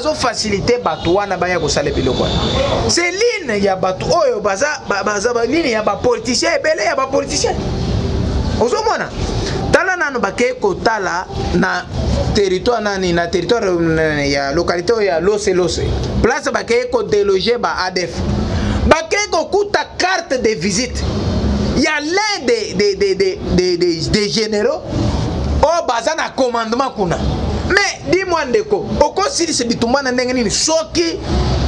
bazo faciliter bato wana baya ko sala biloko. C'est ligne ya bato oyo baza ligne ya ba politicien ebele ya ba politicien. Ozomona tala nanu bake kotala na territoire nani na territoire ya localité ya Lose place bake ko déloger ba ADF bake ko kuta carte de visite. Il y a l'un des généraux au bazana commandement kuna. Mais dis-moi ndeko, oko siri se bitumana ndenge nini soki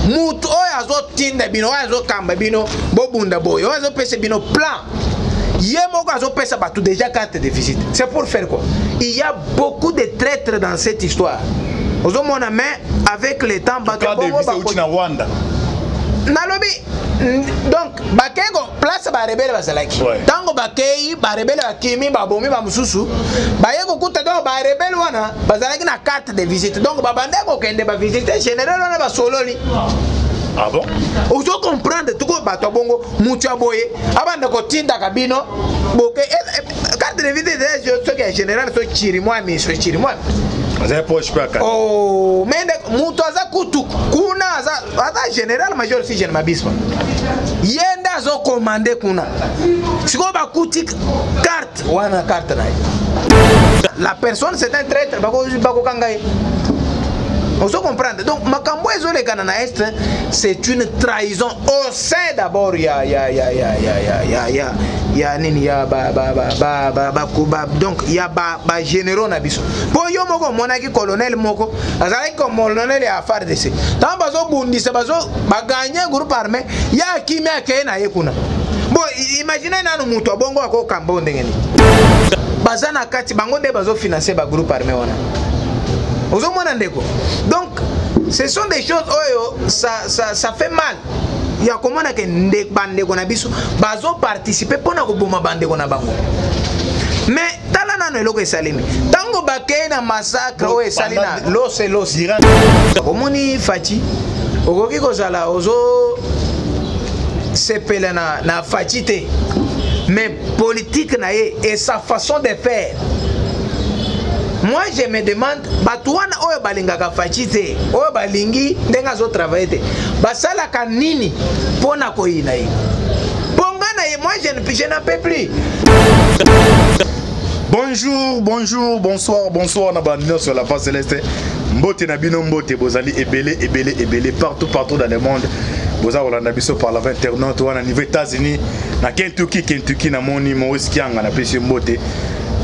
mutu oyo azotinda bino oyo azokamba bino bobunda boyo oyo azopesa bino plan. Yemoko azopesa batu déjà carte de visite. C'est pour faire quoi? Il y a beaucoup de traîtres dans cette histoire. Ozomona mais avec le temps batu bongo Rwanda. Nalobi donc bakego place ba rebelle basalaki tango bakei ba rebelle bakimi ba bomi ba mususu bayeko kuta donc ba rebelle wana bazalaki na carte de visite donc ba bandeko kende ba visiter général wana ba sololi. Ah bon? Vous comprendre tout ko bato bongo mutu aboye abanda ko tinda kabino boke carte de visite ce que général so chirimwa mi so chirimwa. Oh, mais mutu aza kutu kuna aza général major si jeune mabispa yenda zo commander kuna siko ba kuti carte wana carte na la personne c'est un traître bako kangai. On se comprend. Donc makambo ezole kana na est c'est une trahison au sein d'abord ya nini ya donc ya ba généraux na biso po yo moko monaki colonel moko azali comme colonel ya FARDC tant bazo bundisa bazo baganye groupe armé ya kimia ke na yekuna bon imaginez nanu mutu bongo ako kambo ndengeni bazana kati bango nde bazo financer ba groupe armé wana. Donc ce sont des choses oyo ça fait mal. Il y a comment que ndek bande ko na biso bazo participer pona ko boma bande ko na bango. Mais talana no eloko esalemi. Tango bakei na massacre o esalina Lose omoni Fachi okoki kozala ozo sepela na Fachi te. Mais politique na ye et sa façon de faire. Moi je me demande batouana oyo balingaka Fachi te oyo balingi ndenga zo travailler te basala kanini pona koyina ye pongana ye. Moi je n'en peux plus. Bonjour, bonsoir na bandino sur la face céleste. Mbote na bino mbote bozali ebele partout dans le monde. Boza Rolanda biso par la internaute wana niveau États-Unis na Kentucky na moni Maurice Kianga na pesi mbote.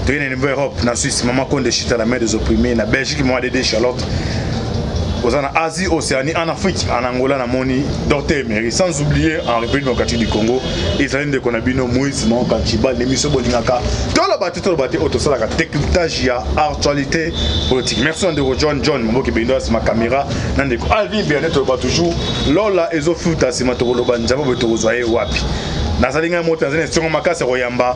Au niveau Europe, na Suisse, maman compte de chute à la main des opprimés, na Belgique, moi de Charlotte, aux Asie, Océanie, en Afrique, en Angola, na Moni, Docteur Emery, sans oublier en République démocratique du Congo, Israël de Konabino, Moïse, Mon Kanchiba, l'émission Bolingaka, tout le bâti, autosol, la décryptage, actualité politique. Merci de rejoindre John, mon qui est ma caméra, Nandeko, Alvi, bien-être, toujours, Lola, Ezo Futa, Simatoro, Banjabo, Betozoye, Wapi. Nazalinga Motanzane, sur ma casse, Royamba.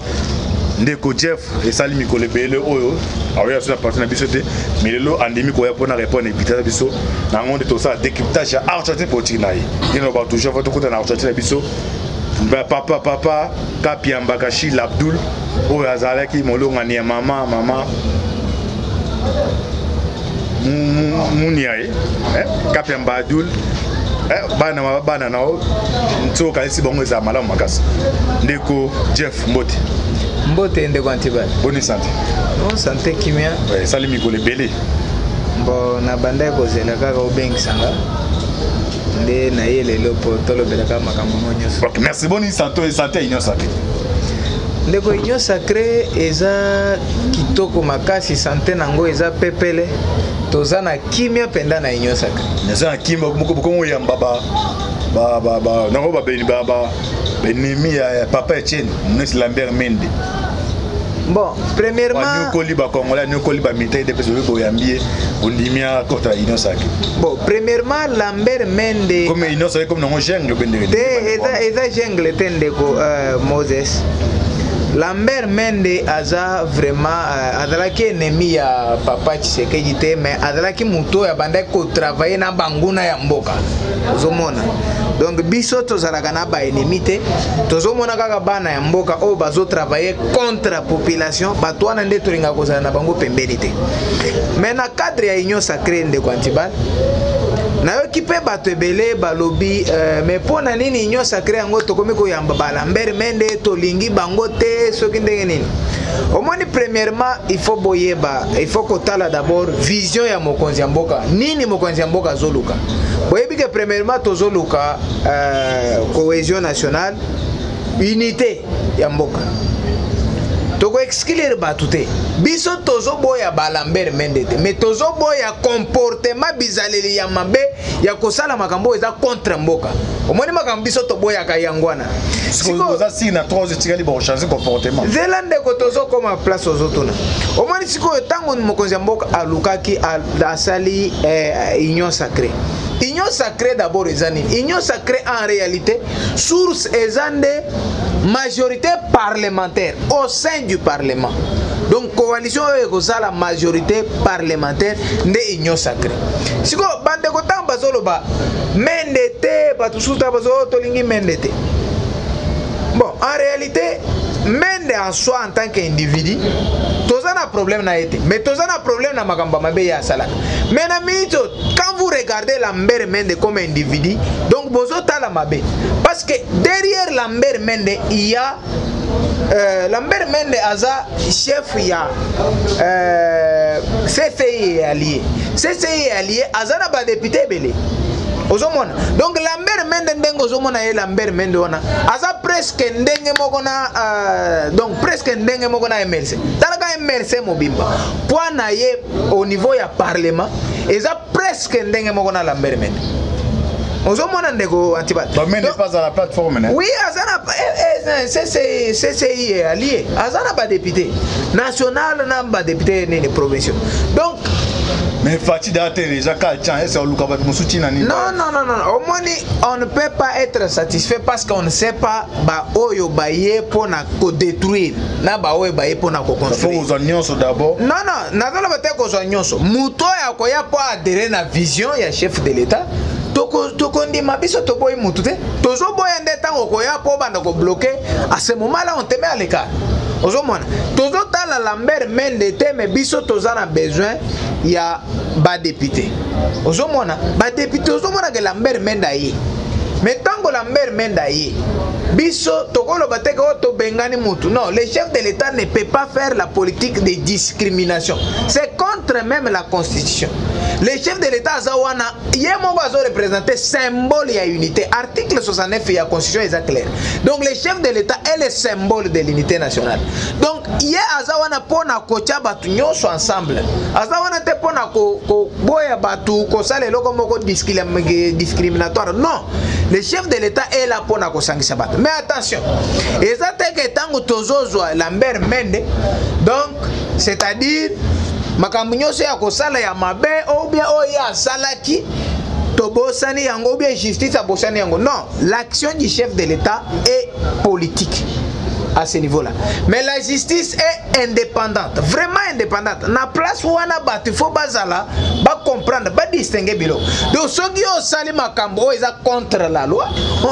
Ndeko Jeff et Sali Mikole Bele oyo awe sur la partie na biso te mais lelo andemi ko ya pona répondre invité biso na ngonde to ça décryptage ya actualité politique na yi dino ba toujours votre côté na actualité na biso papa Kapiamba Kashi Abdul oyo azalaki molonga ni mama Muniaye Kapiamba Abdul bana nao ntoka esi bongo za malamu makasi Ndeko Jeff Mbote ndeko Antiba. Bonne santé. Bonne santé kimia. Ouais, Sali Mikole Bele. Bon na banda ko zela kaka obengi sanga. Nde na yele lopo tolo belaka makambo nyonso. OK, merci bonne santé et santé union sacrée. Ndeko union sacrée eza kitoko makasi santé nango eza pepele. Toza na kimia penda na union sacrée. Neza kimba moko yamba nako ba beni Benemi ya papa Etienne, Mounes Lambert Mende. Bon, premièrement, nous Koliba Congolais, nous Koliba militaire de Pésoé Boyambié, Ondimia contre Union Sacrée. Bon, premièrement, Lambert Mende. Comme Union Sacrée, comme nous jungle, Eza jungle tendeko Moses. Lambert Mende aza vraiment azalaki ennemi ya papa Tshisekedi te mais azalaki muto ya banda ko travailler na banguna ya mboka. Ozomona. Donc biso tozalaka na ba ennemi te. Tozomona kaka bana ya mboka o bazo travailler contre la population, bato wana nde tolinga kozala na bango pembeni te. Mais na cadre ya union sacrée nde Kwantibal na yo kipe bato ebele balobi mais pona nini union sacré yango tokomi koyamba Lambert Mende tolingi bango te soki ndenge nini omoni. Premièrement il faut boyeba, il faut kotala d'abord vision ya mokonzi ya mboka nini mokonzi ya mboka zoluka boyebi ke premièrement tozoluka cohésion nationale, unité ya mboka. Toko exclure batu te biso tozo boya Lambert Mende te mais tozo boya comportement bizaleli ya mabe ya kosala makambo eza contre mboka. Omoni makambo biso to boya ka yangwana siko za sina troze tikali ba changer comportement zelande ko tozo koma place ozotuna. Omoni siko tango mokonzi ya mboka alukaki asali union sacrée. Union sacrée d'abord ezani union sacrée en réalité source ezande majorité parlementaire au sein du parlement. Donc coalition est la majorité parlementaire de union sacrée. Siko bande ko tamba zoloba mendete batusuta bazo tolingi mendete. Bon, en réalité Mende en soi en tant qu'individu toza na problème na été mais toza na problème na makamba mabe ya salaka. Mais na mito quand vous regardez Lambert Mende comme individu donc bozo tala mabe parce que derrière Lambert Mende il y a Lambert Mende aza chef ya CCI allié. CCI allié aza na ba député belé. Ozomona. Donc Lambert Mende ndengo ozomona ye Lambert Mende wana aza presque ndenge moko na donc presque ndenge moko na MLC. Talaka MLC mobimba. Point na ye au niveau ya parlement eza presque ndenge moko na Lambert Mende. Ozomona ndeko Antibat. Donc Mende pas à la plateforme né. Oui, azana CCI allié. Azana ba député national na ba député né provinciaux. Donc mais Fati Date déjà calcian et c'est au Luka Bat Moussouti nani. Non. Au moins on ne peut pas être satisfait parce qu'on ne sait pas ba oyo baye pour na ko détruire. Na ba oyo baye pour na ko construire. Faut aux oignons d'abord. Non, nazala bate ko oignons. Muto ya ko ya pour adhérer na vision ya chef de l'État. Toko ndima biso to boy mutu te. Tozo boy ndeta ko ya pour banda ko bloquer. À ce moment-là on te met à l'écart. Ozomona tozo tala Lambert Mende te mais biso toza na besoin ya ba député. Ozomona ba député ozomona que Lambert Mende aye. Mais tango Lambert Mende aye biso tokolo bateka oto bengani mutu. Non, le chef de l'État ne peut pas faire la politique de discrimination. C'est contre même la constitution. Le chef de l'État azawana yemoko azo représenter symbole ya unité. Article 69 de la constitution est clair. Donc le chef de l'État est le symbole de l'unité nationale. Donc ye azawana pona kocha batu nyonso ensemble. Azawana te pona ko boya batu ko sale loko moko discriminatoire. Non. Le chef de l'État est là pona ko sangisa batu. Mais attention. Ezate ke tango tozozo Lambert Mende. Donc c'est-à-dire makambo nyonso ya kosala ya mabe ou bien oya salaki tobosani yango ou bien justice abosani yango. Non, l'action du chef de l'État est politique à ce niveau-là. Mais la justice est indépendante, vraiment indépendante. Na place wana batu faut bazala ba comprendre, ba distinguer bilo. Donc ceux qui ont sali makambo ils sont contre la loi.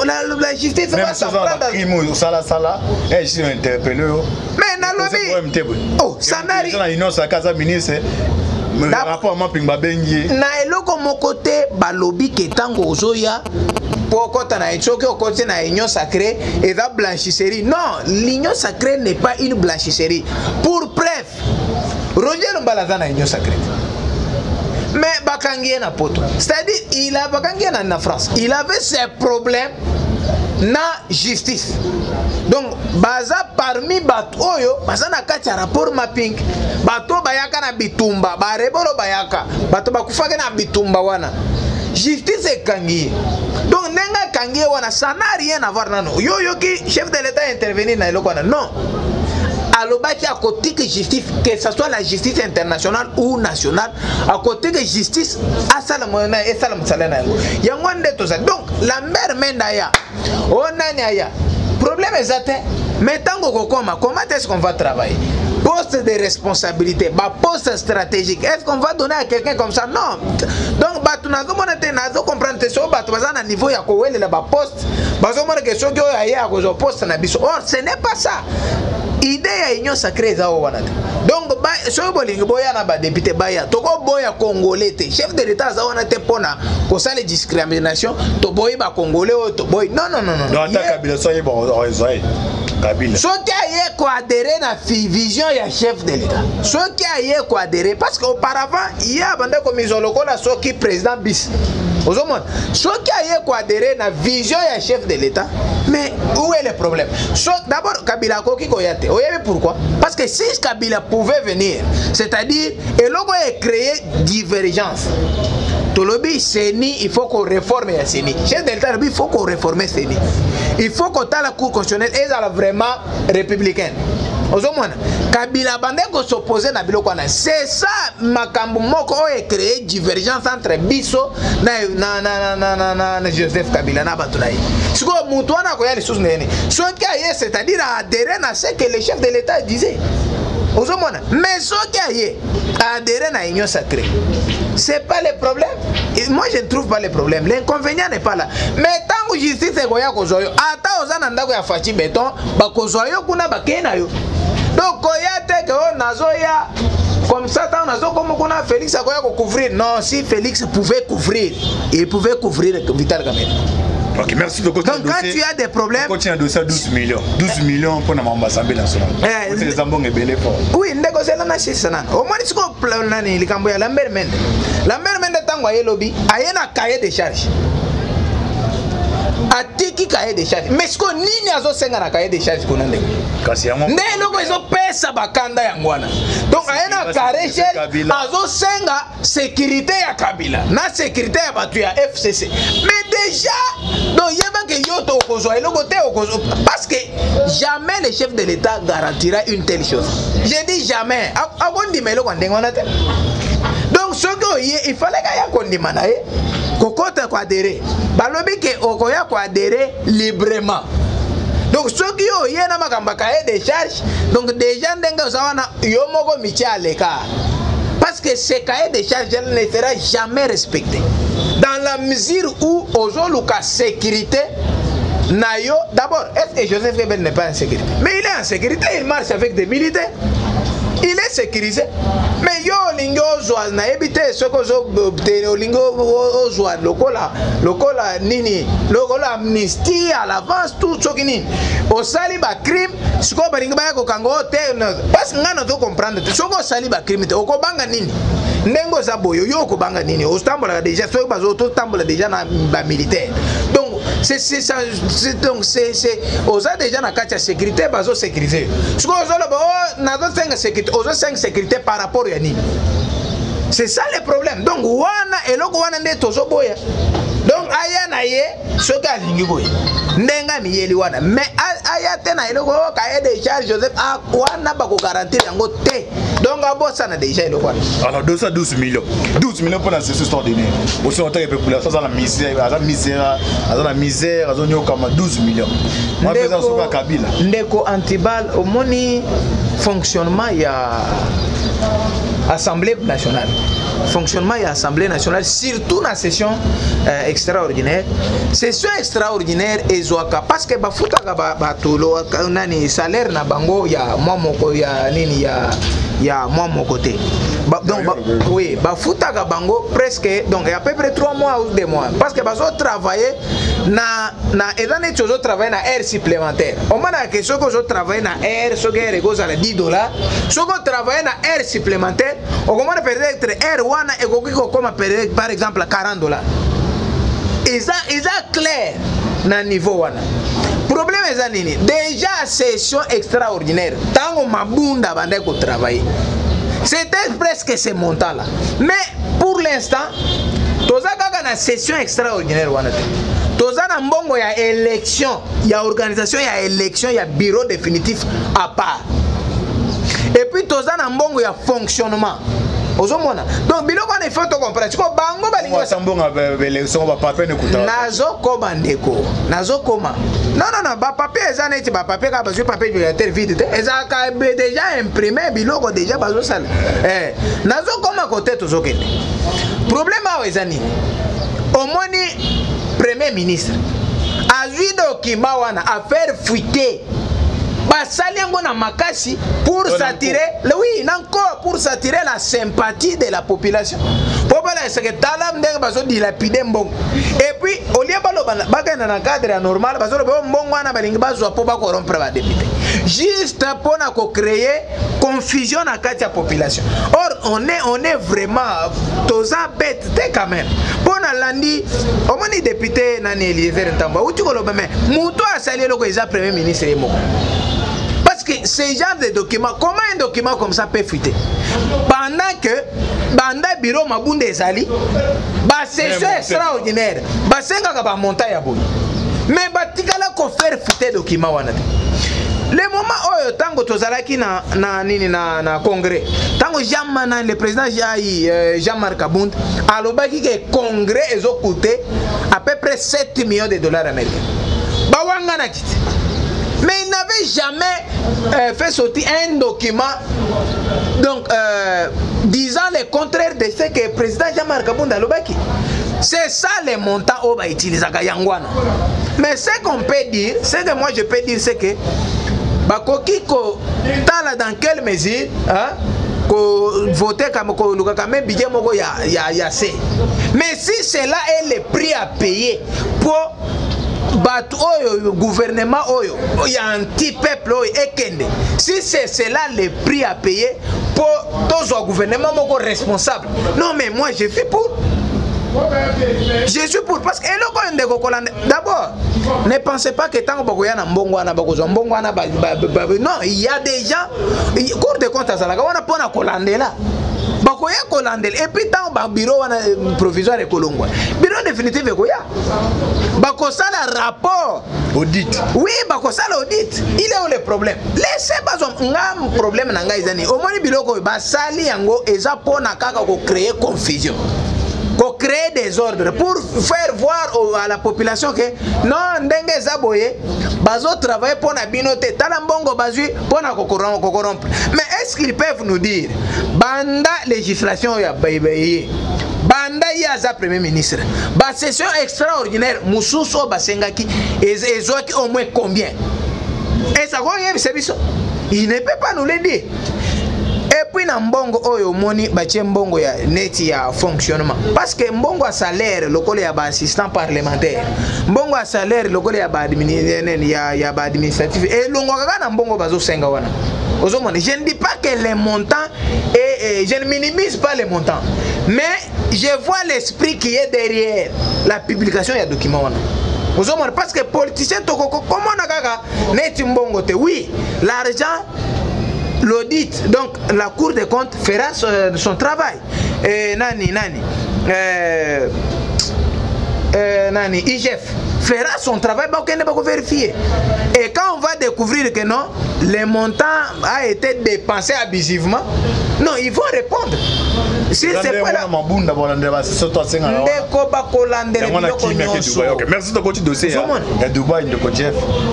La justice va s'apprendre. Même sala et je suis interpellé. Mais na lobby. Oh, ça n'arrive. Dans l'union sa casa ministre rapport à Pingba Bengi. Na eloko mokote balobi ke tango ozoya pourquoi tu as na union sacrée et la blanchisserie. Non, l'union sacrée n'est pas une blanchisserie. Pour preuve, Roger Mbalaza na union sacrée. Mais Bakangie na poto. C'est-à-dire, il a Bakangie na France. Il avait ses problèmes na justice. Donc, baza parmi bato oyo, baza na kati rapport mapping. Bato bayaka na bitumba, ba rebolo bayaka. Bato bakufaka na bitumba wana. Justice est kangi. Donc nenga kangi wana ça n'a rien à voir nano. Yo qui chef de l'État intervenir na eloko wana. Non. Alobaki à côté que justice, que ce soit la justice internationale ou nationale, à côté que justice asalamona et salamsalena. Yangwande to ça. Donc Lambert Mende aya. Onani aya. Problème est atteint. Mais tango kokoma, comment est-ce qu'on va travailler? Poste de responsabilité, poste stratégique. Est-ce qu'on va donner à quelqu'un comme ça? Non. Donc, tu n'as pas comprendre que tu as niveau ya kowele la poste. Or, ce n'est pas ça. idée ya union sacrée eza wana te. Donc soki bolingi boya na badepute baya toko boya congolais te, chef de l'état aza wana te mpona kosala discrimination toboyi bacongolais oyo toboyi non. Soki aye koadere na vision ya chef de l'état, soki aye koadere parce qu'auparavant ye abande komizo lokola soki président bis ozomona, soki aye koadere na vision ya chef de l'état, mais où est le problème? D'abord Kabila koki koyate, oyebi pourquoi? Parce que si Kabila pouvait venir, c'est-à-dire eloko est créer divergence. Tolobi Seni, il faut qu'on réforme ya Seni. Chef de l'État, il faut qu'on réforme Seni. Il faut qu'on ait la cour constitutionnelle et ça vraiment républicaine. Ozomona, Kabila bande ko s'opposer na biloko na. C'est ça makambo moko o créer divergence entre biso na Joseph Kabila na batulai. Siko mutu wana ko ya les choses nene. Soki aye, c'est-à-dire adhérer à ce que le chef de l'État disait. Ozomona, mais soki aye adhérer à union sacrée. C'est pas le problème. Et moi je ne trouve pas le problème. L'inconvénient n'est pas là. Mais tant que justice est goya kozoyo, ata ozana ndako ya fachi béton, ba kozoyo kuna bakena yo. Donc koya te que on nazoya comme ça tant nazo comme kuna Félix akoya ko couvrir. Non, si Félix pouvait couvrir, il pouvait couvrir Vital Kamerhe. Ok, merci de continuer. Donc quand tu as des problèmes, continue à dossier 12 millions. 12 millions pour l'Assemblée nationale. C'est les ambons et belé fort. Oui, négocier la nation sana. Au moins ce qu'on plan nani likambo ya Lambert Mende. Lambert Mende tango aye lobby, aye na cahier de charge. Atiki cahier de charge. Mais ce qu'on nini azo senga na cahier de charge qu'on ande. Kasi yango. Ne loko izo pesa bakanda yangwana. Donc aye na carré azo senga sécurité ya Kabila. Na sécurité ya batu ya FCC. Mais déjà, donc yeba que yoto okozo et logo te okozo parce que jamais le chef de l'État garantira une telle chose. Je dis jamais. Abondi melo kwa ndengona te. Donc ce que il fallait qu'il y ait condimana kokota kwa adhérer. Balobi ke okoya kwa adhérer librement. Donc ce qui y a na makamba cahier de charge, donc déjà ndenga zawana yomoko mitia à l'écart. Parce que ce cahier de charge ne sera jamais respecté. Dans la mesure où ozoluka sécurité nayo, d'abord, est-ce que Joseph Kabila n'est pas en sécurité? Mais il est en sécurité, il marche avec des militaires. Il est sécurisé. Mais yo lingo ozwa na ebite soko zo obtenir lingo ozwa lokola nini lokola amnistie à l'avance tout ce qui ni au sali ba crime soko balinga ba ko kango te parce que ngana to comprendre soko sali ba crime te okobanga nini ndengo za boyo yo okobanga nini o stambola déjà soko bazo to tambola déjà na ba militaire. Donc c'est aux a déjà na katia sécurité bazo sécuriser soko ozolo ba na zo senga sécurité ozo senga sécurité par rapport à nini. C'est ça le problème. Donc wana eloko wana nde tozo boya. Donc aya na ye soka lingi boya. Ndenga miyeli wana. Mais aya tena eloko cahier de charge Joseph wana ba ko garantir yango te. Donc abosa na déjà eloko wana. Alors 212 millions. 12 millions pour la session extraordinaire. Aussi en tant que population ça la misère, la misère, kama 12 millions. Moi président soka Kabila. Ndeko Antibal au moni fonctionnement ya Assemblée nationale. Fonctionnement et Assemblée nationale, surtout dans la session extraordinaire. Session extraordinaire et zoaka parce que bafuta batolo nani salaire na bango ya moi moko ya nini ya moi mon côté. Donc oui, bafuta bango presque donc à peu près 3 mois ou 2 mois parce que bazo travailler na ezane chozo travailler na heure supplémentaire. On m'a dit que ce que je travaille na heure ce que est à $10. Ce que travailler na heure supplémentaire, on commence peut-être heure wana et ko comme par exemple $40. Et ça clair na niveau wana. Problème est nini? Déjà session extraordinaire. Tango mabunda bande ko travailler. C'était presque ce montant là. Mais pour l'instant, toza kaka na session extraordinaire wana te. Toza na mbongo ya élection, ya organisation ya élection, ya bureau définitif à part. Et puis toza na mbongo ya fonctionnement. Ozomona. Donc biloko na faut to comprendre. Ko bango balingo sambonga élection ba papier ne kuta. Nazo ko bandeko. Nazo koma. Non, ba papier eza neti ba papier ka bazo papier de terre vide. Eza ka déjà imprimé biloko déjà bazo sala. Nazo koma côté to zokende. Problème a eza nini? Omoni premier ministre a vu document wana a faire fuiter basali yango na makasi pour s'attirer, oui, encore pour s'attirer la sympathie de la population. Pour parler ce que talam ndenge bazo dilapider mbongo. Et puis au lieu baka na cadre normal bazo mbongo wana balingi bazo po ba corrompre ba député. Juste pour na ko créer confusion na kati ya population. Or on est vraiment toza bête quand même. Pour na landi au moins député nani Eliezer Ntamba ou tu ko loba mais muto asali loko eza premier ministre mo. Parce que ce genre de document, comment un document comme ça peut fuiter? Pendant que banda bureau mabunde ezali ba session extraordinaire ba senga ka ba monta ya boy mais ba tikala ko faire fuiter document wana. Le moment où tango tozalaki na congrès, tango le président Jean-Marc Abound alobaki que congrès ezo coûté à peu près 7 millions de dollars américains. Ba wanga na kiti. Mais il n'avait jamais fait sortir un document donc disant le contraire de ce que le président Jean-Marc Abound alobaki. C'est ça les montants au va utiliser à Yangwana. Mais ce qu'on peut dire, ce que moi je peux dire, c'est que bakoki ko tala dans quelle mesure hein ko voter comme ko luka quand même budget moko ya c'est. Mais si cela est le prix à payer pour battre le gouvernement oyo anti peuple oyo ekende, si c'est cela le prix à payer pour tous le gouvernement moko responsable, non mais moi je suis pour. Je suis pour parce que d'abord ne pensez pas que tant non, il y a des gens cours de compte à ça on a pas na colandé là bakoya colandé et puis tant bureau provisoire et colongo bureau définitif ekoya bako sala rapport audit, oui bako sala audit. Il est où le problème? Laissez pas un problème na ngai zani au moins bureau ko basali yango eza pona kaka ko créer confusion, pour créer des ordres, pour faire voir à la population que non, ndenge zaboye, bazo travailler pour na binote, talambongo bazui pour na corrompre. Mais est-ce qu'ils peuvent nous dire, banda législation ya bayibaye, banda yaza premier ministre, ba session extraordinaire, mususo basengaki, ezoaki au moins combien? Et ça il ne peut pas nous le dire. Et puis na mbongo oyo moni batie mbongo ya neti ya fonctionnement parce que mbongo a salaire lokole ya ba assistant parlementaire, mbongo a salaire lokole ya ba administratif et longo kaka na mbongo bazo senga wana ozomona. Je ne dis pas que les montants et je ne minimise pas les montants, mais je vois l'esprit qui est derrière la publication ya document wana ozomona parce que politicien tokoko comment na kaka neti mbongo te. Oui, l'argent, l'audit, donc la Cour des comptes fera son travail. IGF fera son travail, pour vérifier. Et quand on va découvrir que non, les montants a été dépensés abusivement, non, ils vont répondre. Si c'est pas là, merci de continuer dossier. Il y a Dubaï,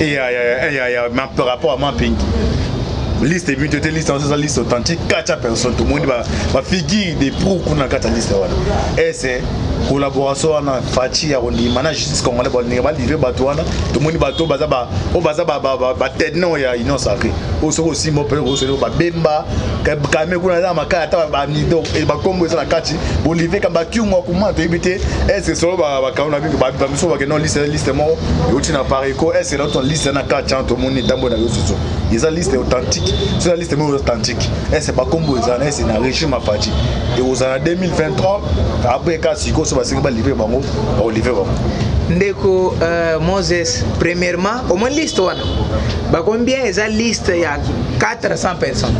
il y a un rapport à Mapping. Liste et budget, liste authentique, 4 personnes, tout le monde va figurer des pros qu'on a 4 listes. Et c'est collaboration na Fati ya on mana justice congolais ba ne ba livrer batouana tout le monde bateau bazaba o bazaba ba tête non ya ino sacré o so aussi mo pe o so ba bemba ka me kuna za makaya ta ba nido e ba kombo ça na kati bo livrer ka ba kiu mo kuma to ebité et c'est solo ba kauna bi ba miso ba que non liste mo o tina pareko et c'est l'autre liste na 4 tout le monde tambo na yo so ils a liste authentique sur la liste authentique et c'est pas kombo ça c'est na régime à Fati et aux années 2023 après ka siko Ndeko Moses, premièrement, au moins liste wana. Ba combien eza liste ya 400 personnes.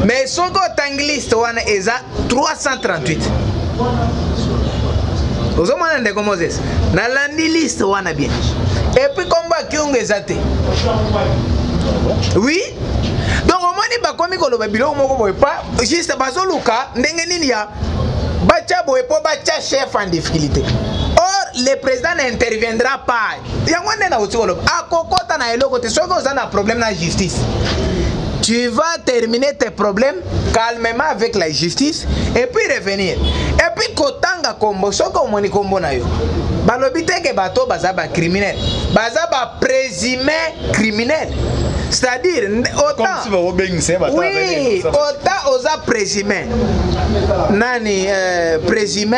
Mais soko tang liste wana eza 338. Ozomana ndeko Moses. Na landi liste wana bien. Et puis combat kiunge zate. Oui. Donc au moins ni ba komi ko lo ba bilo moko boy pas juste bazoluka ndenge nini ya bacha boy po bacha chef en difficulté. Or le président n'interviendra pas. Yangwande na utolo akokota na eloko te soko za na problème na justice. Tu vas terminer tes problèmes calmement avec la justice et puis revenir. Et puis kotanga kombo soko moni kombo na yo. Balobite ke bato bazaba criminel. Bazaba présumé criminel. c'est-à-dire autant oui autant oza présumé nani présumé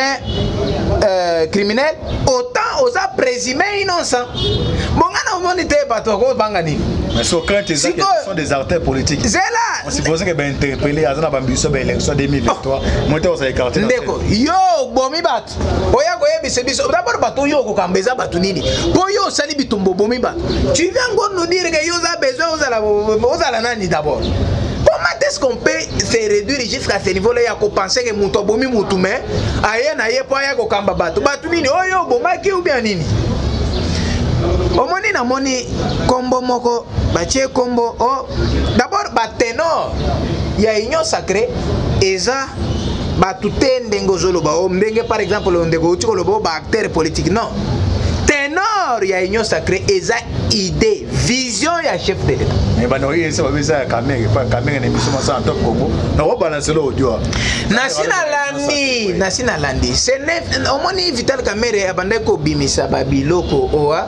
criminel autant oza présumé innocent bongana omoni te bato ko banga nini mais so quand ils sont des acteurs politiques c'est là on suppose que ben interpellé azana bambiso ba élection 2023 moi te on s'est écarté ndeko yo bomi bato oya ko yebise biso d'abord bato yo ko kambeza bato nini po yo sali bitumbo bomi bato tu viens ngo nous dire que yo za besoin aux nani d'abord. Comment est-ce qu'on peut se réduire jusqu'à ce niveau-là? Il y a qu'on penser que mon tobomi moutoumé, aïe naïe pas ya ko kamba bato. Bato nini oyo bomaki ou bien nini? Omoni na moni kombo moko batie kombo oh d'abord batenor ya union sacrée eza batute ndengo zoloba o ndenge par exemple ndego utiko lobo ba acteur politique non. Ténor ya union sacrée eza idée vision ya chef de l'État mais bano yese babisa kamera pas kamera ne biso masa en top Congo na wa balancer le audio nasina landi c'est omoni Vital Kamerhe abandai ko bimisa ba biloko oa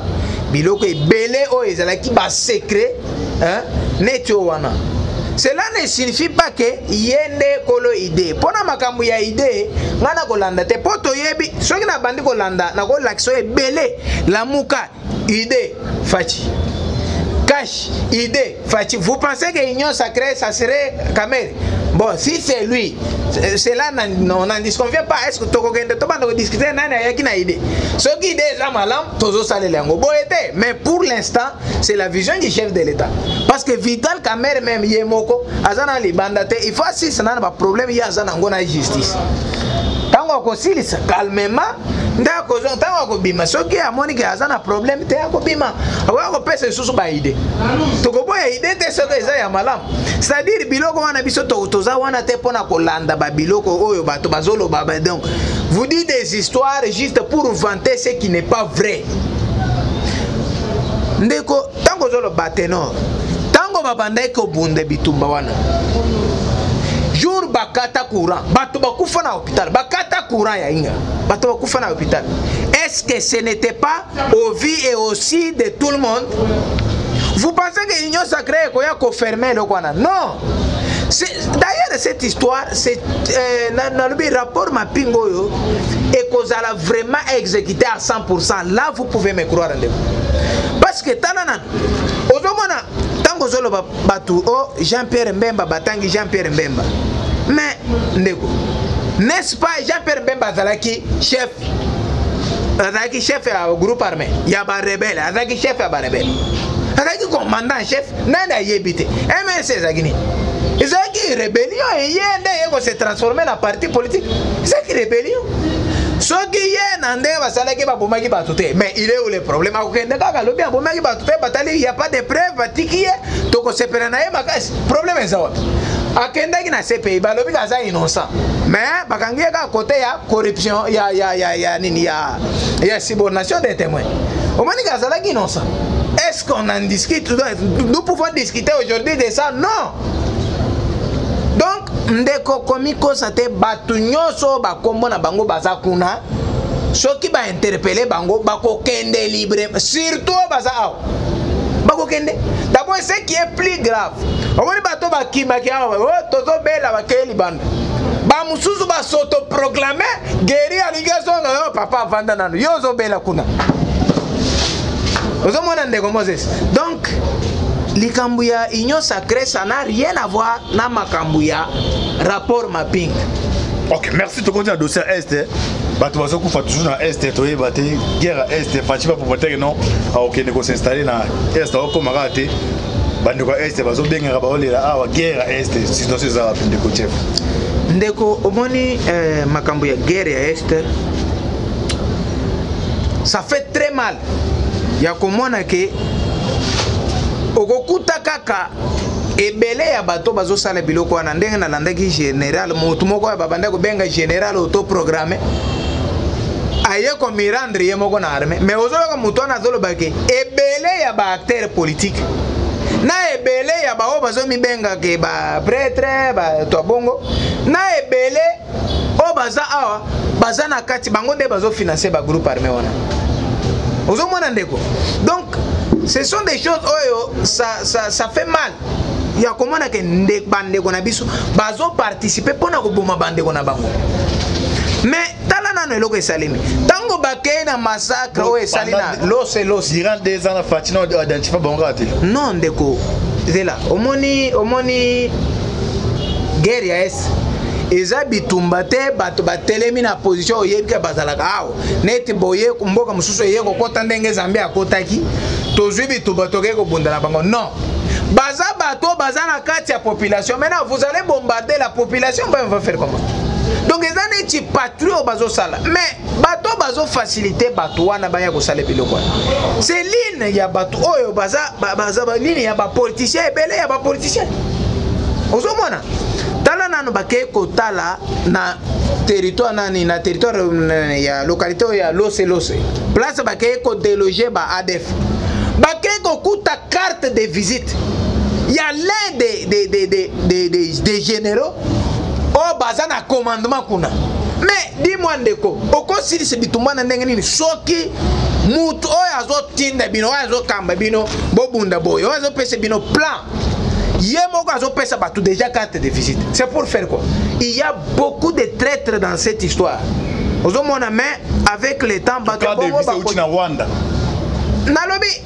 biloko ebele o ezalaki ba secret hein netio wana. Cela ne signifie pas que yende kolo idée. Pona makambu ya idée, ngana kolanda te poto yebi, soki na bandi kolanda na ko lakso ebele la muka idée fachi. Cash idée fachi. Vous pensez que union sacrée ça serait Kamerhe? Bon, si c'est lui, cela on n'en disconvient pas. Est-ce que toko kende to bando discuter nani ayaki na idée? Soki idée za malam tozo salele yango boyete, mais pour l'instant, c'est la vision du chef de l'État. Parce que Vital Kamerhe même yemoko azana libanda te, il faut si ça n'a pas problème ya azana ngona justice. Tango ko silisa calmement nda ko zon tango ko bima soki amoni ke azana problème te ko bima awa ko pesa susu ba idée. Toko boya idée te soki eza ya malam. C'est-à-dire biloko wana biso toza wana te pona ko landa ba biloko oyo bato bazolo baba donc vous dites des histoires juste pour vanter ce qui n'est pas vrai. Ndeko tango zolo batenor tango babandai ko bunde bitumba wana jour bakata courant bato bakufa na hôpital bakata courant ya inga bato bakufa na hôpital. Est-ce que ce n'était pas au vu et aussi de tout le monde? Vous pensez que l'union sacrée est confirmée le quoi? Non. D'ailleurs cette histoire c'est dans le rapport Mapingo et qu'on a vraiment exécuté à 100%. Là vous pouvez me croire parce que tananan ozomona tango zolo batu o Jean-Pierre Mbemba batangi Jean-Pierre Mbemba mais ndeko n'est-ce pas Jean-Pierre Mbemba zalaki chef ya groupe armé ya ba rebelle azaki chef ya ba rebelle azaki commandant chef nanda yebite MNC zagini ezaki rébellion et yende yeko se transformer en parti politique ezaki rébellion. Ce qui est dans des basalaki babomaki batute, mais il est où le problème? A aucun cas, le bien bomaki batute, batali, il n'y a pas de preuves, batiki, toko se peranaye makas. Problème est ça. A kenda qui n'a pas pays, balobi gaza innocent. Mais bakangi à côté ya corruption, ya subornation des témoins. Au moins gaza là innocent. Est-ce qu'on en discute? Nous pouvons discuter aujourd'hui de ça? Non. Donc ndeko komiko sate batu nyoso bakombo na bango baza kuna soki ba interpeller bango bako kende libre surtout baza aw bako kende d'abord ce qui est plus grave omoni bato bakima ki awa tozo bela bakeli banda ba mususu ba soto proclamer guerri alligation nga papa vanda nanu yozo bela kuna ozo mona ndeko Moses. Donc likambu ya union sacrée ça n'a rien à voir na makambu ya rapport mapping. Ok, merci to continue dossier est bato bazo kufa toujours na est to yebate guerre est fachiba pour peut-être non OK ne ko s'installer na est au komara te bande ko est bazo benga ba olela awa guerre est situation za rapide ko chef ndeko omoni makambu ya guerre ya est ça fait très mal ya komona ke okokuta kaka ebele ya bato bazo sala biloko wana ndenge na landaki général mutu moko ya babanda ko benga général auto programmé aye ko mirandre ye moko na armée mais ozoloka mutu na zolo bake ebele ya ba acteur politique na ebele ya ba o bazo mi benga ke ba prêtre ba to bongo na ebele o baza awa baza na kati bango nde bazo financer ba groupe armé wana ozomona ndeko. Donc Ce sont des choses ça fait mal. Il y a comment que ndek bande kona biso bazo participer pona ko boma bande kona bango. Mais tala nano eloko esalemi. Tango bakei na massacre o esalina lose durant 2 ans la Fatina identifié bango ate. Non ndeko. Zela omoni guerre ya es eza bitumba te bato batelemi na position oyebika bazalaka awo neti boye mboka mususu ye kokota ndenge Zambia akotaki tozwi bitumba toke kobundana bango non baza bato baza na kati ya population maintenant vous allez bombarder la population on va faire comment donc eza neti patrouille bazo sala mais bato bazo faciliter bato wana baya kosala biloko c'est ligne ya bato oyo baza ligne ya ba politicien ebele ya ba politicien ozomona tala nano bake kotala na territoire nani na territoire ya localité ya lose place bake ko déloger ba ADF bake ko kuta carte de visite ya l'un des généraux o baza na commandement kuna mais dis-moi ndeko okosili se bitumba na ndenge nini soki mutu oyo azotinda bino oyo azokamba bino bobunda boyo oyo azopesa bino plan Yemoko azopesa batou déjà carte de visite. C'est pour faire quoi? Il y a beaucoup de traîtres dans cette histoire. Ozomona mais avec le temps batou na Rwanda. Nalobi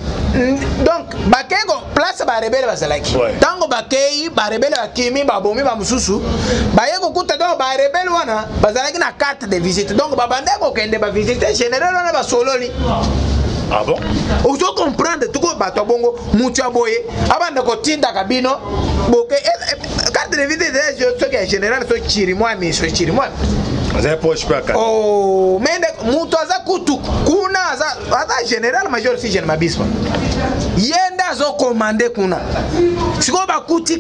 donc bakego place ba rebelle bazalaki. Tango bakei ba rebelle bakimi ba bomi ba mususu. Bayeko kuta donc ba rebelle wana bazalaki na carte de visite. Donc ba bandeko kende ba visiter général wana ba sololi. Ah bon? Vous comprendre tout le bateau bongo mutua boye abanda ko tinda kabino boke carte de visite ce qui est général so chirimwa mais so chirimwa azay poche pa carte oh mais mutua za kutu kuna za ata général major si jeune mabispa yenda zo commander kuna siko ba kuti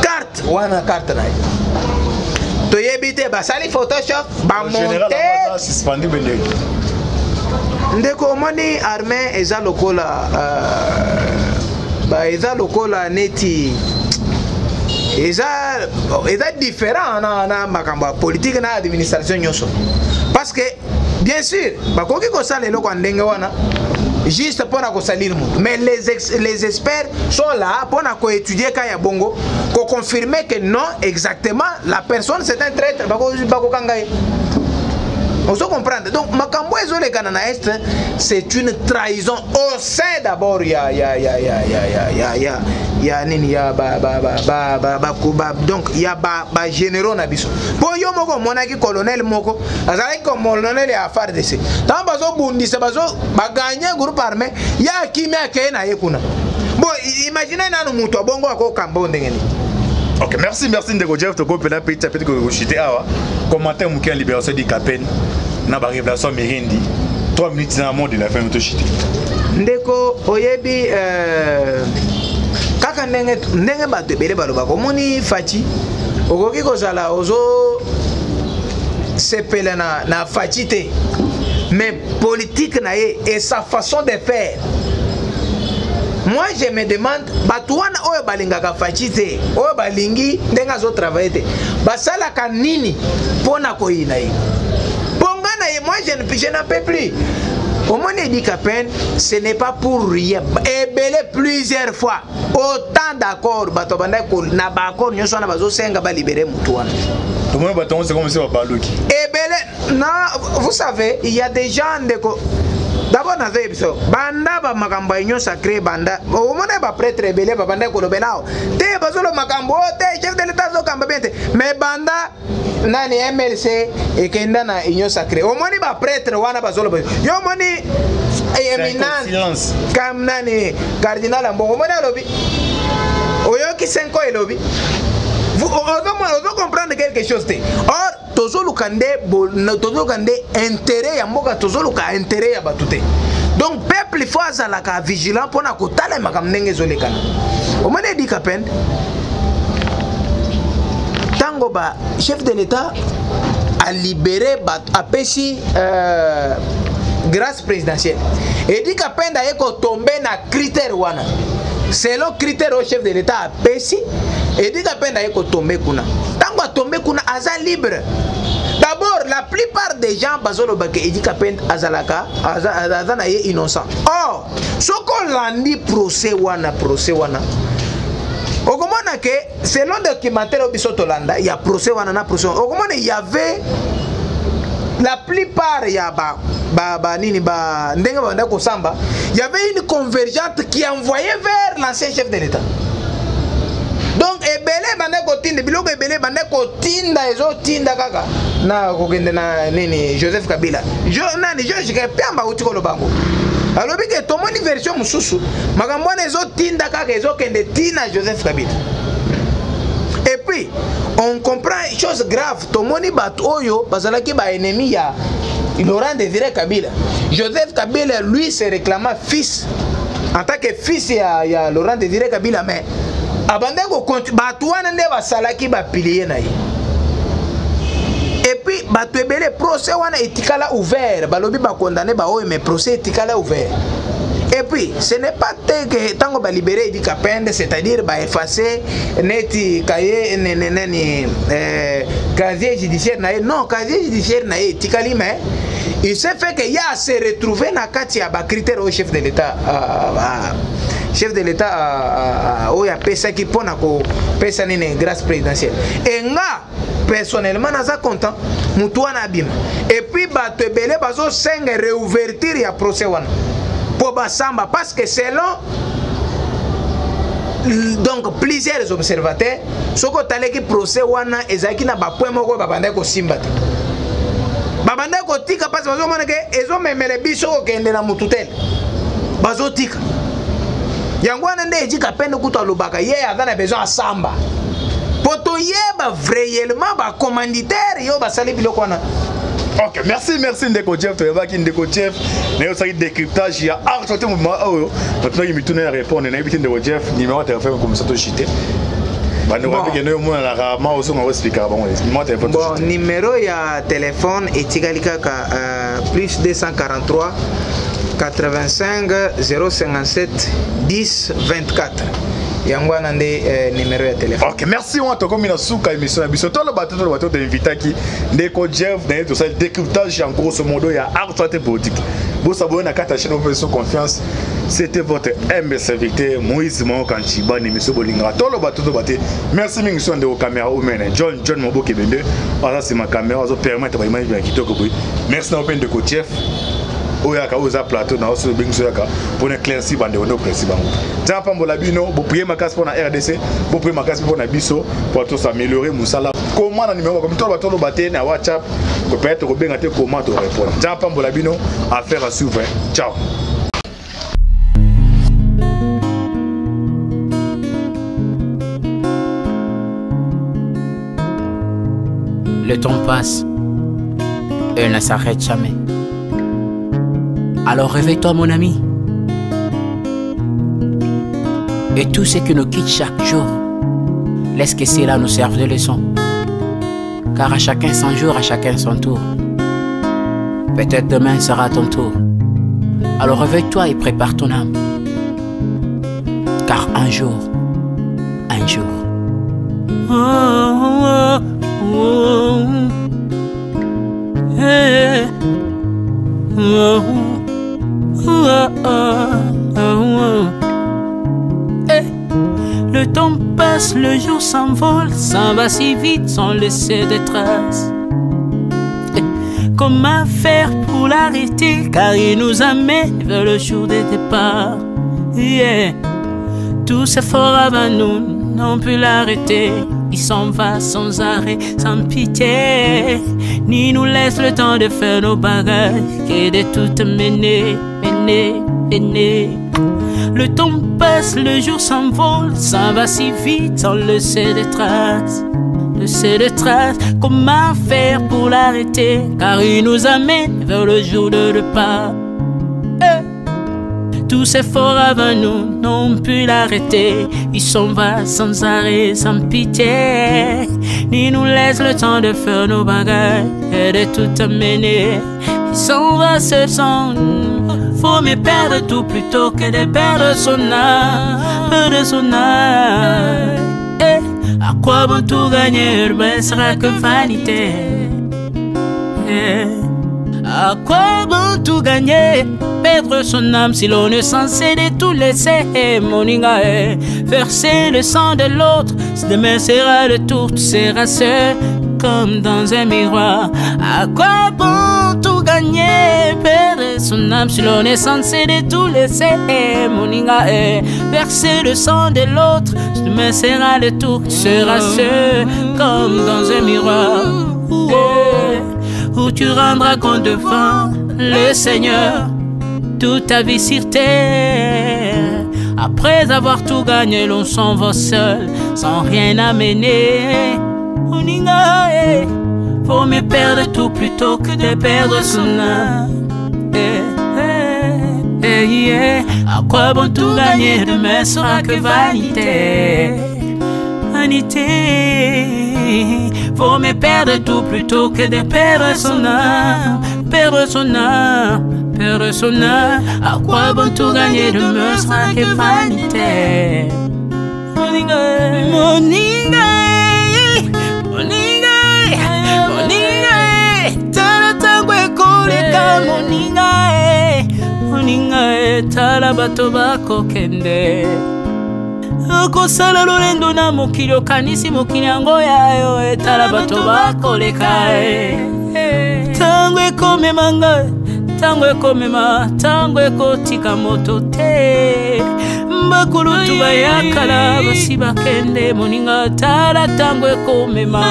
carte wana carte na to yebite ba sali photoshop ba monter suspendu bende ndeko moni armée eza lokola eza lokola neti eza différent na makambo politique na administration nyoso parce que bien sûr bakoki kosala eloko ndenge wana juste pour ko salir mutu mais les experts sont là pour ko étudier kaya bongo ko confirmer que non exactement la personne c'est un traître bako kangaye. On se comprend. Donc, Makambo Est, c'est une trahison au sein d'abord. Donc, il y a ba généraux nabiso. Pour yo moko monaki colonel moko, azali comme colonel ya affaire de ce. Tant bazo bundi se bazo ba gagner groupe armé, ya kimi akena yekuna. Bon, imaginez nanu mutu bongo ako kambo ndengeni. Ok, merci Ndeko Jeff to kopela petit à petit ko chité awa. Commentaire mouki en libération di Kapen na ba révélation Mirindi. 3 minutes na mode de la fin to chité. Ndeko oyebi kaka ndenge bato ebele baloba komoni Fachi okoki kozala ozo sepela na Fachi te mais politique na ye et sa façon de faire. Moi je me demande batouana oyo balingaka Fachi te oyo balingi ndenga zo travailler te basala kanini pona koyina ye pongana ye. Moi je n'en peux plus. Au moins dit qu'à peine ce n'est pas pour rien ebele plusieurs fois autant d'accord bato banda ko na ba accord nyoso na bazo senga ba libérer mutu wana tout le monde baton c'est comme ça ba baloki ebele na vous savez il y a des gens de d'abord na zebso banda ba makambo enyo sacré banda au moins ba prêtre ebele ba banda ko lobelao te bazolo makambo te chef de l'état zo kamba bente mais banda nani MLC ekenda na enyo sacré au moins ba prêtre wana bazolo yo moni éminence comme nani cardinal ambongo mona lobi oyoki 5 ans elobi vous comprendre quelque chose te or tozolu kande intérêt ya mboka tozolu ka intérêt ya batute donc peuple faut azala ka vigilant pona ko tala makam ndenge zolekana o mane di kapen tango ba chef de l'état a libéré a pesi grâce présidentielle et dit kapenda yeko tomber na critère wana selon critère au chef de l'état a pesi et dit kapenda yeko tomber kuna tango tomber kuna aza libre. D'abord, la la plupart des gens bazolo bake Edi Kapende azalaka azana ye innocent. Or ce qu'on landi procès wana okomona que selon le documentaire obisoto landa il y a procès wana na procès okomona il y avait la plupart ya nini ndenge banda ko samba il y avait une convergente qui envoyait vers l'ancien chef de l'État. Donc ebele banda ko tinda biloko ebele banda ko tinda ezo tinda kaka na kokende na nini Joseph Kabila nani George Kepamba utiko lobango alobi ke tomoni version mususu makambo na ezo tinda kaka ezo kende tina Joseph Kabila. Et puis on comprend une chose grave, tomoni bat oyo bazalaki ba ennemi ya Laurent Désiré Kabila. Joseph Kabila lui se réclama fils en tant que fils ya Laurent Désiré Kabila, mais abandon ko batouana nde basalaki ba pilier na ye. Et puis bato ebele procès wana etikala ouvert, balobi ba condamné ba oyo mais procès etikala ouvert. Et puis ce n'est pas que tango ba libérer Edi Kapende, c'est-à-dire ba effacer neti cahier casier judiciaire na ye. Non, casier judiciaire na ye etikali, mais il s'est fait que ya se retrouver na kati ya ba critère au chef de l'État chef de l'État oya pesa ki pona ko pesa nini grâce présidentielle. Et nga personnellement naza content mutu wana abima. Et puis bato ebele bazo senga réouverture ya procès wana pour basamba parce que selon donc plusieurs observateurs soko taleki procès wana ezaki na ba point moko babanda ko simba te babanda ko tika parce bazo mona ke ezo memele biso ko kende na mututel bazo tika yango wana nde Edi Kapende kuta lobaka ye azana besoin asamba poto yeba réellement ba commanditaire yo basali biloko wana. Ok, merci Ndeko Jeff, tu vas Ndeko Jeff, mais aussi décryptage, il y a arrêté moment oh, maintenant il me tourne à répondre, on a invité Ndeko Jeff, numéro de téléphone comme ça tout chité. Bon, numéro ya téléphone est égal à plus 243 85 057 10 24. Yangwana nde numéro de téléphone. Ok, merci on a comme une souka émission biso to le bateau d'inviter qui Ndeko Jeff dans tout ça décryptage en grosso modo il y a art politique. Vous savez na carte chaîne Opération Confiance, c'était votre humble serviteur Moïse Kanchiba émission Bolinga. To le bateau de bateau. Merci mingi de caméra humaine. John Moboke Bende. Voilà c'est ma caméra ça permettre ba image bien kitoko boy. Merci na Ndeko Jeff. Oyaka oza plateau na oso bingso yaka pour éclaircir bande ono principe bango. Tiens pas mbola bino, bo prier makasi pour na RDC, bo prier makasi pour na biso pour tout s'améliorer musala. Comment na numéro comme toi bato lo baté na WhatsApp, ko peut-être ko benga te comment te répondre. Tiens pas mbola bino, affaire à suivre. Ciao. Le temps passe et ne s'arrête jamais. Alors réveille-toi mon ami. Et tout ce qui nous quitte chaque jour, laisse que cela nous serve de leçon. Car à chacun son jour, à chacun son tour. Peut-être demain sera ton tour. Alors réveille-toi et prépare ton âme. Car un jour. Oh, oh, oh, hey, oh. Le temps passe, le jour s'envole, s'en va si vite sans laisser de traces. Comment faire pour l'arrêter, car il nous amène vers le jour de départ. Yeah. Tout c'est fort avant nous, on peut l'arrêter. Il s'en va sans arrêt, sans pitié, ni nous laisse le temps de faire nos bagages, et de tout mener. Le temps passe, le jour s'envole, s'en va si vite sans laisser de traces. Comment faire pour l'arrêter, car il nous amène vers le jour de départ. Tous ces forts avant nous n'ont pu l'arrêter. Il s'en va sans arrêt, sans pitié, ni nous laisse le temps de faire nos bagages et de tout amener. Il s'en va seul sans nous. Faut me perdre tout plutôt que de perdre son âme, À quoi bon tout gagner, ben sera que vanité. À quoi bon tout gagner, perdre son âme si l'on est censé de tout laisser? Moninga, verser le sang de l'autre, si demain sera le tour, tu seras seul comme dans un miroir. À quoi bon tout gagner, perdre son âme si l'on est censé de tout laisser? Moninga, verser le sang de l'autre, si demain sera le tour, tu seras seul comme dans un miroir. Où tu rendras compte devant le Seigneur toute ta vie sur terre. Après avoir tout gagné, l'on s'en va seul sans rien amener. Moninga, faut mieux perdre tout plutôt que de perdre son âme. À quoi bon tout gagner, demain sera que vanité. Vanité, faut mieux perdre tout plutôt que de perdre son âme. Perdre son âme, perdre son âme. À quoi bon tout gagner, demain sera que vanité. Moninga, Moninga, Moninga, Moninga, tala tangwe koleka. Moninga, Moninga, tala bato bako kende. Kosala lolendo na mokili okanisi mokili yango yayo, tala bato bakoleka. Tango ekomema ngai, tango ekomema, tango ekotika moto te. Bakulutu bayakala basi bakende. Moninga, tala tango ekomema.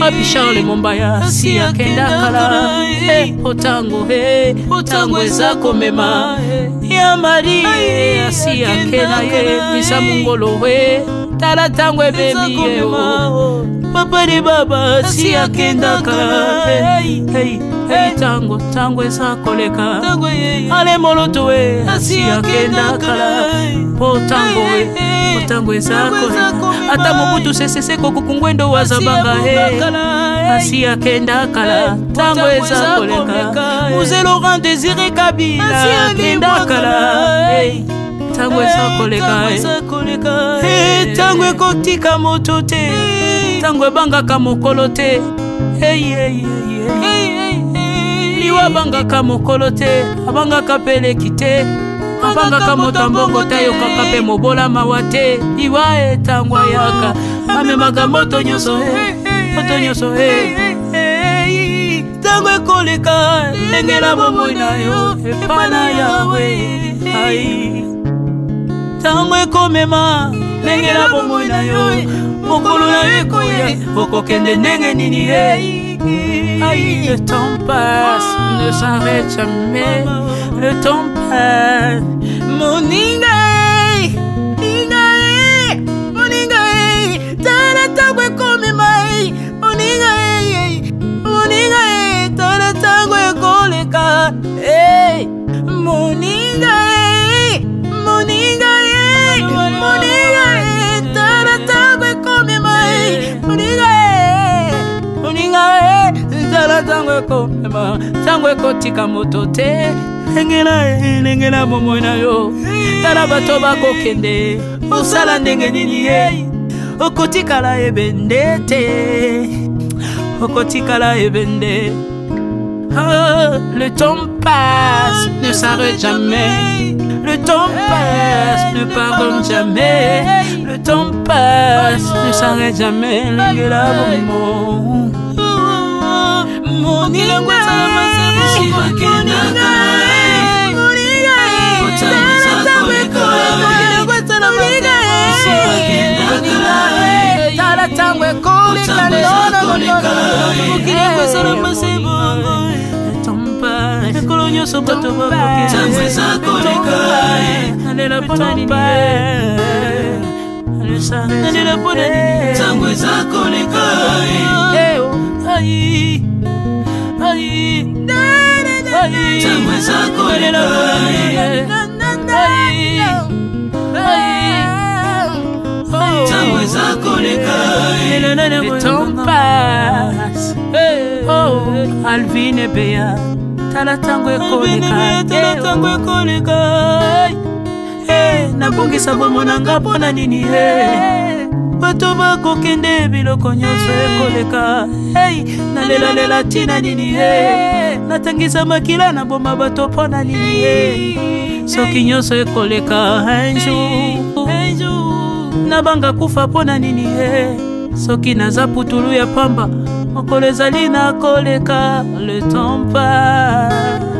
Papi Charles Mombaya si akenda kala. Otango otango eza komema. Ya Mari si akenda Misa Mungolo tala tango ebebi Papa de Baba si akenda kala. Tango tango eza koleka. Ale moloto si akenda kala. Potango tango eza koleka. Ata Mobutu sese kokukungwendo wazabanga asi akenda kala. Tango eza koleka. Mzee Laurent Désiré Kabila akenda kala. Tango eza koleka. Tango ekotika moto te, tango ebangaka mokolo te. Liwa bangaka mokolo te, abangaka peleki te. Abangaka motambongo te, yokaka pe mobola mawa te. Liwa tango ayaka, amemaka moto nyonso moto nyonso tango ekoleka. Lengela bomoi na yo epana yawe. Tango ekomema, lengela bomoi na yo mokolo na yo ekoya. Okokende ndenge nini le temps passe, ne s'arrête jamais. Le temps passe. Moninga, Moninga, Moninga, tala tango ekomema. Moninga, Moninga, tala tango ekoleka. Moninga, Moninga, Moninga, tala tango ekomema. Moninga, Moninga, tala tango ekomema. Tango ekotika moto te. Lengela bomoi na yo, tala bato bakokende. Osala ndenge nini okotikala ebende te. Okotikala ebende. Le temps passe, ne s'arrête jamais. Le temps passe, ne pardonne jamais. Le temps passe, ne s'arrête jamais. Lengela bomoi. Moninga, tala tango ekoleka. Ekolo nyonso bato bakokende. Tango eza koleka. Alela pona nini alela pona nini. Tango eza koleka. Tango eza koleka. Tango eza koleka. Le temps passe. Oh, Alvin et Béa, tala tango ekoleka. Tala tango ekoleka. Nabongisa bomo nanga pona nini bato bakokende biloko nyonso ekoleka. Hey, nalela tina nini he, natangisa makila na boma bato pona nini he. Soki nyonso ekoleka un jour, nabanga kufa pona nini he. Soki naza putulu ya pamba, mokolo ezali na koleka, le temps passe.